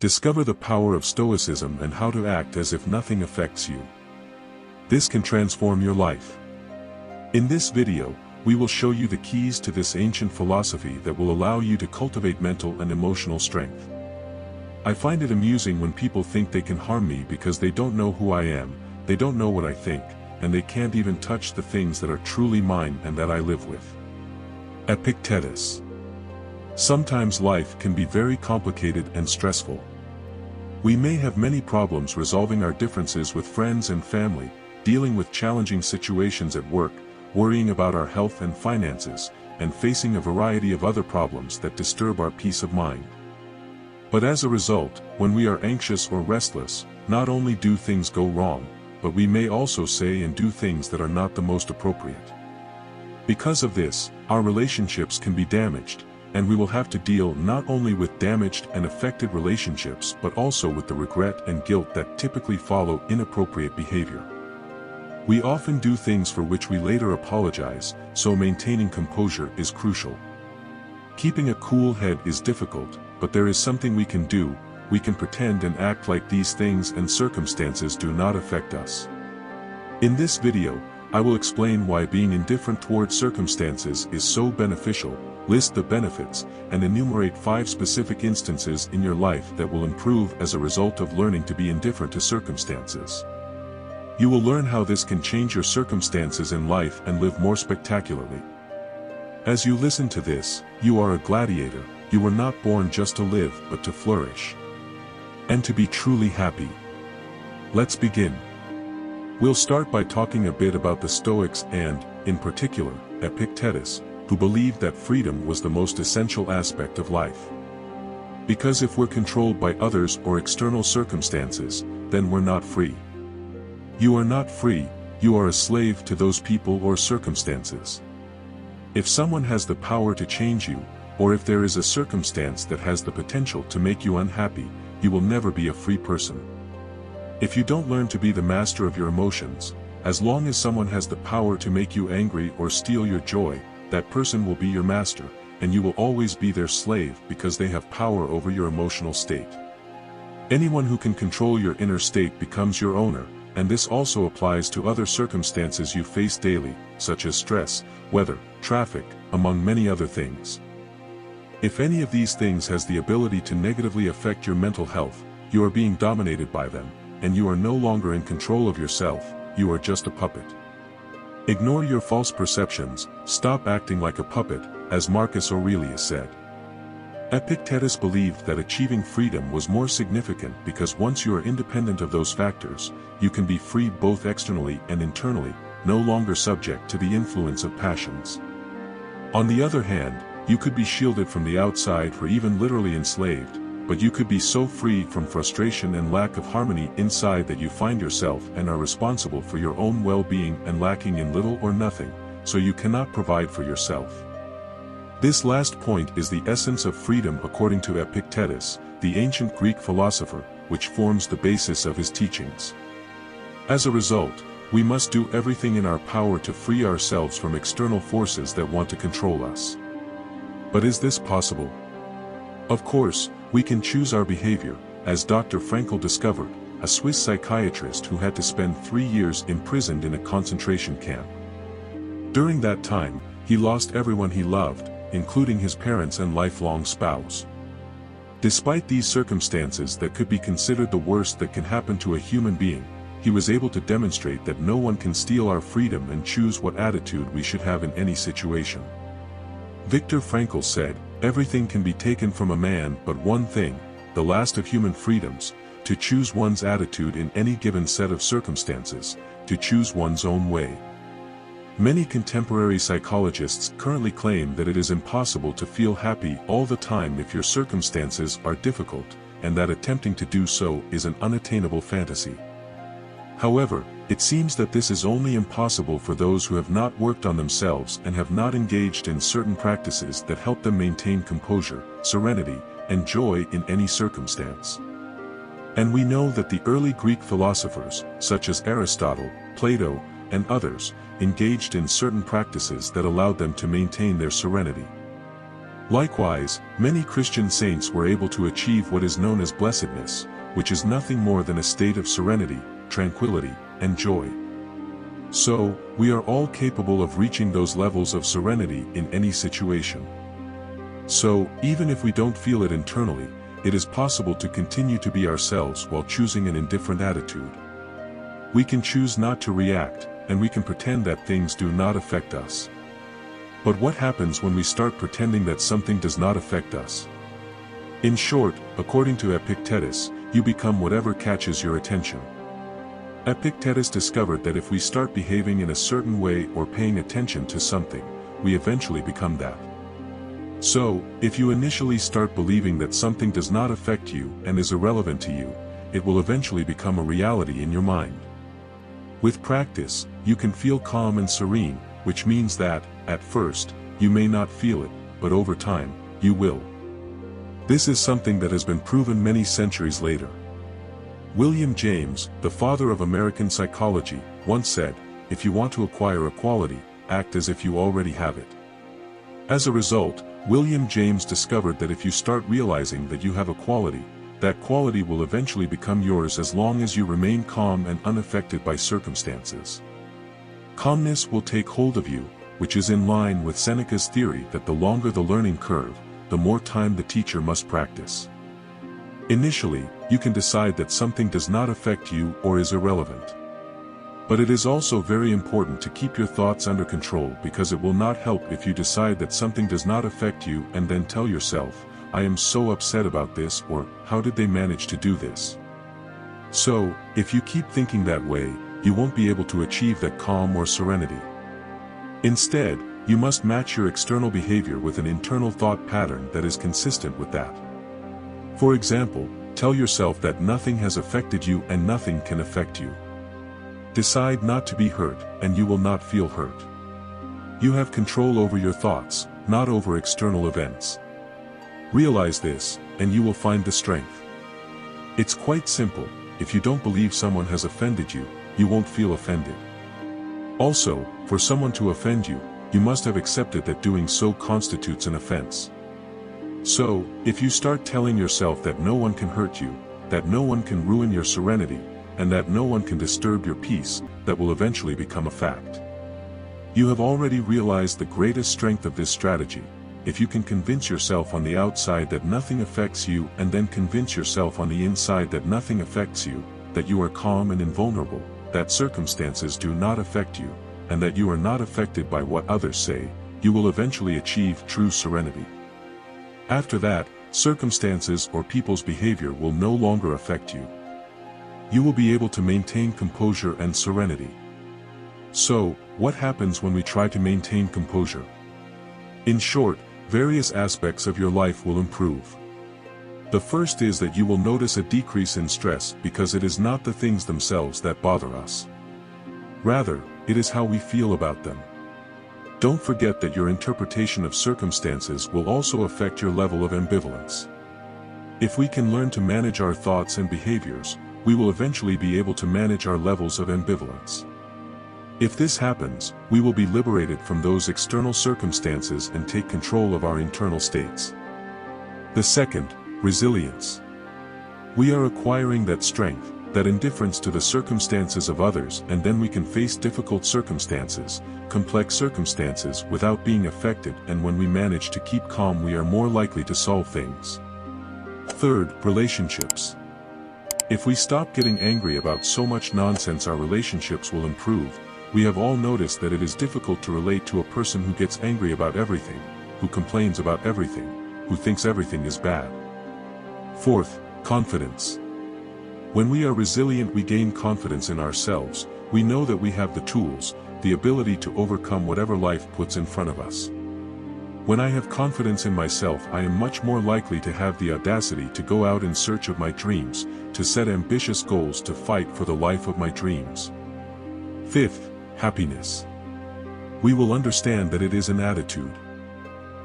Discover the power of Stoicism and how to act as if nothing affects you. This can transform your life. In this video, we will show you the keys to this ancient philosophy that will allow you to cultivate mental and emotional strength. I find it amusing when people think they can harm me because they don't know who I am, they don't know what I think, and they can't even touch the things that are truly mine and that I live with. Epictetus. Sometimes life can be very complicated and stressful. We may have many problems resolving our differences with friends and family, dealing with challenging situations at work, worrying about our health and finances, and facing a variety of other problems that disturb our peace of mind. But as a result, when we are anxious or restless, not only do things go wrong, but we may also say and do things that are not the most appropriate. Because of this, our relationships can be damaged, and we will have to deal not only with damaged and affected relationships but also with the regret and guilt that typically follow inappropriate behavior. We often do things for which we later apologize, so maintaining composure is crucial. Keeping a cool head is difficult, but there is something we can do. We can pretend and act like these things and circumstances do not affect us. In this video, I will explain why being indifferent toward circumstances is so beneficial, list the benefits, and enumerate 5 specific instances in your life that will improve as a result of learning to be indifferent to circumstances. You will learn how this can change your circumstances in life and live more spectacularly. As you listen to this, you are a gladiator. You were not born just to live but to flourish. And to be truly happy. Let's begin. We'll start by talking a bit about the Stoics and, in particular, Epictetus, who believed that freedom was the most essential aspect of life. Because if we're controlled by others or external circumstances, then we're not free. You are not free, you are a slave to those people or circumstances. If someone has the power to change you, or if there is a circumstance that has the potential to make you unhappy, you will never be a free person. If you don't learn to be the master of your emotions, as long as someone has the power to make you angry or steal your joy, that person will be your master, and you will always be their slave because they have power over your emotional state. Anyone who can control your inner state becomes your owner, and this also applies to other circumstances you face daily, such as stress, weather, traffic, among many other things. If any of these things has the ability to negatively affect your mental health, you are being dominated by them, and you are no longer in control of yourself, you are just a puppet. Ignore your false perceptions, stop acting like a puppet, as Marcus Aurelius said. Epictetus believed that achieving freedom was more significant because once you are independent of those factors, you can be free both externally and internally, no longer subject to the influence of passions. On the other hand, you could be shielded from the outside or even literally enslaved, but you could be so free from frustration and lack of harmony inside that you find yourself and are responsible for your own well-being and lacking in little or nothing, so you cannot provide for yourself. This last point is the essence of freedom according to Epictetus, the ancient Greek philosopher, which forms the basis of his teachings. As a result, we must do everything in our power to free ourselves from external forces that want to control us. But is this possible? Of course, we can choose our behavior, as Dr. Frankl discovered, a Swiss psychiatrist who had to spend 3 years imprisoned in a concentration camp. During that time, he lost everyone he loved, including his parents and lifelong spouse. Despite these circumstances that could be considered the worst that can happen to a human being, he was able to demonstrate that no one can steal our freedom and choose what attitude we should have in any situation. Viktor Frankl said, "Everything can be taken from a man but one thing, the last of human freedoms, to choose one's attitude in any given set of circumstances, to choose one's own way." Many contemporary psychologists currently claim that it is impossible to feel happy all the time if your circumstances are difficult, and that attempting to do so is an unattainable fantasy. However, it seems that this is only impossible for those who have not worked on themselves and have not engaged in certain practices that help them maintain composure, serenity, and joy in any circumstance. And we know that the early Greek philosophers, such as Aristotle, Plato, and others, engaged in certain practices that allowed them to maintain their serenity. Likewise, many Christian saints were able to achieve what is known as blessedness, which is nothing more than a state of serenity, tranquility, and joy. So, we are all capable of reaching those levels of serenity in any situation. So, even if we don't feel it internally, it is possible to continue to be ourselves while choosing an indifferent attitude. We can choose not to react, and we can pretend that things do not affect us. But what happens when we start pretending that something does not affect us? In short, according to Epictetus, you become whatever catches your attention. Epictetus discovered that if we start behaving in a certain way or paying attention to something, we eventually become that. So, if you initially start believing that something does not affect you and is irrelevant to you, it will eventually become a reality in your mind. With practice, you can feel calm and serene, which means that, at first, you may not feel it, but over time, you will. This is something that has been proven many centuries later. William James, the father of American psychology, once said, "If you want to acquire a quality, act as if you already have it." As a result, William James discovered that if you start realizing that you have a quality, that quality will eventually become yours as long as you remain calm and unaffected by circumstances. Calmness will take hold of you, which is in line with Seneca's theory that the longer the learning curve, the more time the teacher must practice. Initially, you can decide that something does not affect you or is irrelevant. But it is also very important to keep your thoughts under control, because it will not help if you decide that something does not affect you and then tell yourself, "I am so upset about this," or "How did they manage to do this?" So, if you keep thinking that way, you won't be able to achieve that calm or serenity. Instead, you must match your external behavior with an internal thought pattern that is consistent with that. For example, tell yourself that nothing has affected you and nothing can affect you. Decide not to be hurt, and you will not feel hurt. You have control over your thoughts, not over external events. Realize this, and you will find the strength. It's quite simple. If you don't believe someone has offended you, you won't feel offended. Also, for someone to offend you, you must have accepted that doing so constitutes an offense. So, if you start telling yourself that no one can hurt you, that no one can ruin your serenity, and that no one can disturb your peace, that will eventually become a fact. You have already realized the greatest strength of this strategy. If you can convince yourself on the outside that nothing affects you and then convince yourself on the inside that nothing affects you, that you are calm and invulnerable, that circumstances do not affect you, and that you are not affected by what others say, you will eventually achieve true serenity. After that, circumstances or people's behavior will no longer affect you. You will be able to maintain composure and serenity. So, what happens when we try to maintain composure? In short, various aspects of your life will improve. The first is that you will notice a decrease in stress, because it is not the things themselves that bother us. Rather, it is how we feel about them. Don't forget that your interpretation of circumstances will also affect your level of ambivalence. If we can learn to manage our thoughts and behaviors, we will eventually be able to manage our levels of ambivalence. If this happens, we will be liberated from those external circumstances and take control of our internal states. The second, resilience. We are acquiring that strength, that indifference to the circumstances of others, and then we can face difficult circumstances, complex circumstances, without being affected, and when we manage to keep calm, we are more likely to solve things. Third, relationships. If we stop getting angry about so much nonsense, our relationships will improve. We have all noticed that it is difficult to relate to a person who gets angry about everything, who complains about everything, who thinks everything is bad. Fourth, confidence. When we are resilient, we gain confidence in ourselves. We know that we have the tools, the ability to overcome whatever life puts in front of us. When I have confidence in myself, I am much more likely to have the audacity to go out in search of my dreams, to set ambitious goals, to fight for the life of my dreams. Fifth, happiness. We will understand that it is an attitude.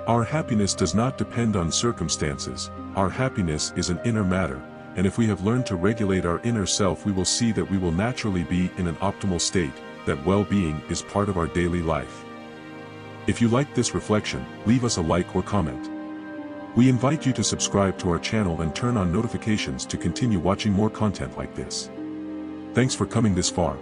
Our happiness does not depend on circumstances. Our happiness is an inner matter, and if we have learned to regulate our inner self, we will see that we will naturally be in an optimal state, that well-being is part of our daily life. If you liked this reflection, leave us a like or comment. We invite you to subscribe to our channel and turn on notifications to continue watching more content like this. Thanks for coming this far.